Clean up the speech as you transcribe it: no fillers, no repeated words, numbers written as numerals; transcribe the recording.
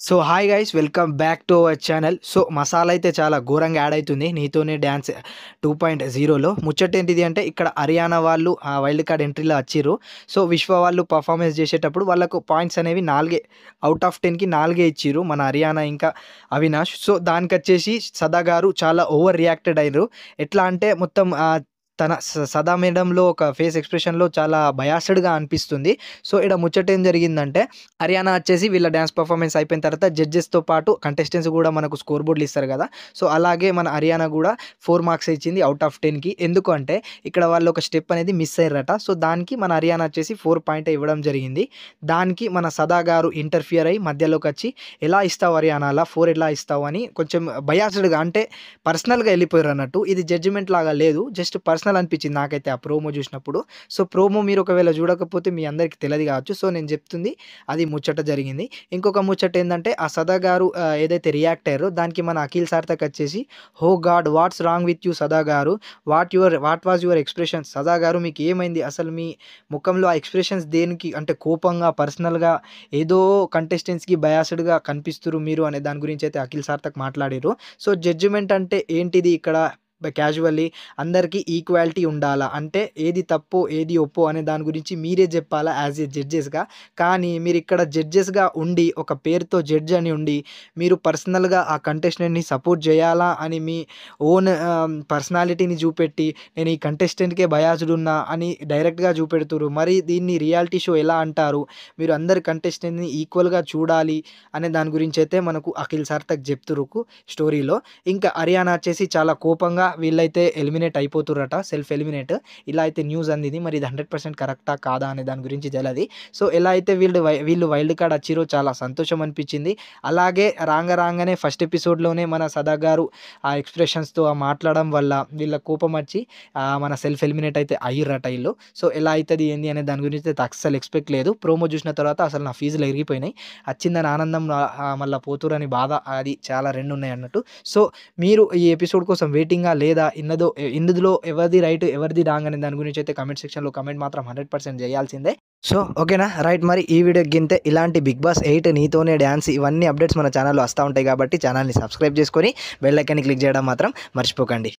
So hi guys welcome back to our channel. So masala అయితే చాలా ఘోరంగా యాడ్ అవుతుంది నీతోనే డ్యాన్స్ 2.0లో. ముచ్చటేంటిది అంటే ఇక్కడ హర్యానా వాళ్ళు ఆ వైల్డ్ కార్డ్ ఎంట్రీలో వచ్చిర్రు. సో విశ్వ వాళ్ళు పర్ఫార్మెన్స్ చేసేటప్పుడు వాళ్ళకు పాయింట్స్ అనేవి 4 అవుట్ ఆఫ్ 10కి 4 ఇచ్చిర్రు మన హర్యానా ఇంకా అవినాష్. సో దానికొచ్చేసి సదా గారు చాలా ఓవర్ రియాక్టెడ్ అయ్యారు. ఎట్లా అంటే మొత్తం తన సదా మేడంలో ఒక ఫేస్ ఎక్స్ప్రెషన్లో చాలా బయాస్డ్గా అనిపిస్తుంది. సో ఇక్కడ ముచ్చట ఏం జరిగిందంటే హర్యానా వచ్చేసి వీళ్ళ డ్యాన్స్ పర్ఫార్మెన్స్ అయిపోయిన తర్వాత జడ్జెస్తో పాటు కంటెస్టెంట్స్ కూడా మనకు స్కోర్ బోర్డులు ఇస్తారు కదా. సో అలాగే మన హర్యానా కూడా 4 మార్క్స్ ఇచ్చింది అవుట్ ఆఫ్ 10కి. ఎందుకు అంటే ఇక్కడ వాళ్ళు ఒక స్టెప్ అనేది మిస్ అయ్యారట. సో దానికి మన హర్యానా వచ్చేసి 4 పాయింట్ ఇవ్వడం జరిగింది. దానికి మన సదా గారు ఇంటర్ఫియర్ అయ్యి మధ్యలోకి వచ్చి ఎలా ఇస్తావు హర్యానాలా 4 ఎలా ఇస్తావు అని కొంచెం బయాస్డ్గా అంటే పర్సనల్గా వెళ్ళిపోయారు అన్నట్టు. ఇది జడ్జిమెంట్ లాగా లేదు, జస్ట్ పర్సనల్ అనిపించింది నాకైతే ఆ ప్రోమో చూసినప్పుడు. సో ప్రోమో మీరు ఒకవేళ చూడకపోతే మీ అందరికీ తెలియదు కావచ్చు. సో నేను చెప్తుంది అది ముచ్చట జరిగింది. ఇంకొక ముచ్చట ఏంటంటే ఆ సదా గారు ఏదైతే రియాక్ట్ అయ్యారో దానికి మన అఖిల్ సార్థక్ వచ్చేసి హో god what's wrong with you సదా గారు, వాట్ వాజ్ యువర్ ఎక్స్ప్రెషన్స్ సదా గారు, మీకు ఏమైంది అసలు, మీ ముఖంలో ఆ ఎక్స్ప్రెషన్స్ దేనికి అంటే కోపంగా పర్సనల్గా ఏదో కంటెస్టెంట్స్కి బయాస్డ్గా కనిపిస్తున్నారు మీరు అనే దాని గురించి అయితే అఖిల్ సార్థక్ మాట్లాడారు. సో జడ్జిమెంట్ అంటే ఏంటిది ఇక్కడ క్యాజువల్లీ అందరికీ ఈక్వాలిటీ ఉండాలా అంటే ఏది తప్పు ఏది ఒప్పో అనే దాని గురించి మీరే చెప్పాలా యాజ్ ఏ జడ్జెస్గా. కానీ మీరు ఇక్కడ జడ్జెస్గా ఉండి ఒక పేరుతో జడ్జ్ అని ఉండి మీరు పర్సనల్గా ఆ కంటెస్టెంట్ని సపోర్ట్ చేయాలా అని మీ ఓన్ పర్సనాలిటీని చూపెట్టి నేను ఈ కంటెస్టెంట్కే బయాస్డ్ ఉన్నా అని డైరెక్ట్గా చూపెడుతురు. మరి దీన్ని రియాలిటీ షో ఎలా అంటారు, మీరు అందరి కంటెస్టెంట్ని ఈక్వల్గా చూడాలి అనే దాని గురించి అయితే మనకు అఖిల్ సార్థక్ చెప్తురుకు స్టోరీలో. ఇంకా హర్యానా వచ్చేసి చాలా కోపంగా వీళ్ళైతే ఎలిమినేట్ అయిపోతుర్రట, సెల్ఫ్ ఎలిమినేట్. ఇలా అయితే న్యూస్ అందింది. మరి ఇది 100% కరెక్టా కాదా అనే దాని గురించి తెలియదు. సో ఎలా అయితే వీళ్ళు వైల్డ్ కార్డ్ వచ్చిరో చాలా సంతోషం అనిపించింది. అలాగే రాగానే ఫస్ట్ ఎపిసోడ్లోనే మన సదా గారు ఆ ఎక్స్ప్రెషన్స్తో మాట్లాడడం వల్ల వీళ్ళ కోపం వచ్చి మన సెల్ఫ్ ఎలిమినేట్ అయితే అయ్యిర్రట వీళ్ళు. సో ఎలా అవుతుంది ఏంది అనే దాని గురించి అయితే అస్సలు ఎక్స్పెక్ట్ లేదు. ప్రోమో చూసిన తర్వాత అసలు నా ఫీజులు ఎరిగిపోయినాయి. వచ్చిందని ఆనందం మళ్ళీ పోతురని బాధ, అది చాలా రెండు ఉన్నాయి అన్నట్టు. సో మీరు ఈ ఎపిసోడ్ కోసం వెయిటింగా లేదా ఇందులో ఎవరిది రైట్ ఎవరిది రాంగ్ అనే దాని గురించి అయితే కమెంట్ సెక్షన్లో కమెంట్ మాత్రం 100% చేయాల్సిందే. సో ఓకేనా రైట్. మరి ఈ వీడియో గింతే ఇలాంటి బిగ్ బాస్ 8 నీతోనే డ్యాన్స్ ఇవన్నీ అప్డేట్స్ మన ఛానల్లో వస్తూ ఉంటాయి కాబట్టి ఛానల్ని సబ్స్క్రైబ్ చేసుకొని బెల్ ఐకాన్ని క్లిక్ చేయడం మాత్రం మర్చిపోకండి.